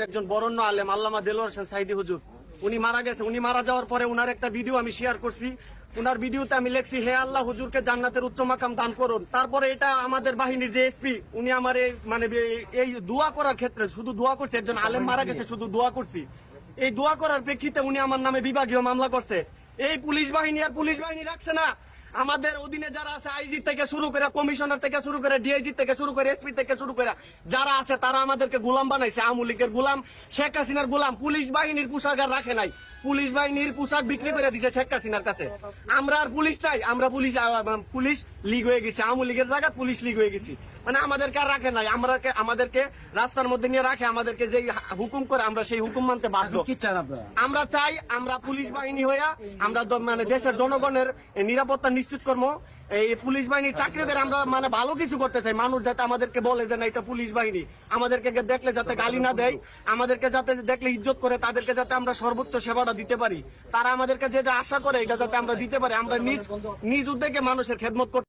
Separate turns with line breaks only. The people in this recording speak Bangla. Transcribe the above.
একজন বরেণ্য আলেম আল্লামা দেলোয়ার হোসেন সাইদি হুজুর উনি মারা গেছে। উনি মারা যাওয়ার পরে উনার একটা ভিডিও আমি শেয়ার করছি। উনার ভিডিওতে আমি লিখছি, হে আল্লাহ হুজুরকে জান্নাতের উচ্চ মাকাম দান করুন। তারপরে এটা আমাদের বাহিনীর যে এসপি উনি আমার এই দোয়া করার ক্ষেত্রে শুধু দোয়া করছে, একজন আলেম মারা গেছে শুধু দোয়া করছি, এই দোয়া করার প্রেক্ষিতে উনি আমার নামে বিভাগীয় মামলা করছে। এই পুলিশ বাহিনী আর পুলিশ বাহিনী রাখছে না, আমাদের অধীনে যারা আছে আইজি থেকে শুরু করে কমিশনার থেকে শুরু করে ডিআইজি থেকে শুরু করে এসপি থেকে শুরু করে যারা আছে তারা আমাদেরকে গোলাম বানাইছে। আওয়ামী লীগের গোলাম, শেখ হাসিনার গোলাম। পুলিশ বাহিনীর পোশাক আর রাখে নাই, পুলিশ বাহিনীর পোশাক বিক্রি করে দিছে শেখ হাসিনার কাছে। আমরা আর পুলিশ নাই, আমরা পুলিশ লীগ হয়ে গেছি, আওয়ামী লীগের জায়গা পুলিশ লীগ হয়ে গেছি। মানে আমাদেরকে আর রাখে নাই, আমাদেরকে রাস্তার মধ্যে নিয়ে রাখে, আমাদেরকে যে হুকুম করে আমরা সেই হুকুম মানতে বাধ্য। আমরা চাই আমরা পুলিশ বাহিনী হইয়া আমরা মানে দেশের জনগণের নিরাপত্তা নিশ্চিত করবো। এই পুলিশ বাহিনীর চাকরিদের আমরা মানে ভালো কিছু করতে চাই, মানুষ যাতে আমাদেরকে বলে যে না এটা পুলিশ বাহিনী, আমাদেরকে দেখলে যাতে গালি না দেয়, আমাদেরকে যাতে দেখলে ইজ্জত করে, তাদেরকে যাতে আমরা সর্বোচ্চ সেবাটা দিতে পারি, তারা আমাদেরকে যেটা আশা করে এটা যাতে আমরা দিতে পারি। আমরা নিজ উদ্যোগে মানুষের খেদমত করতে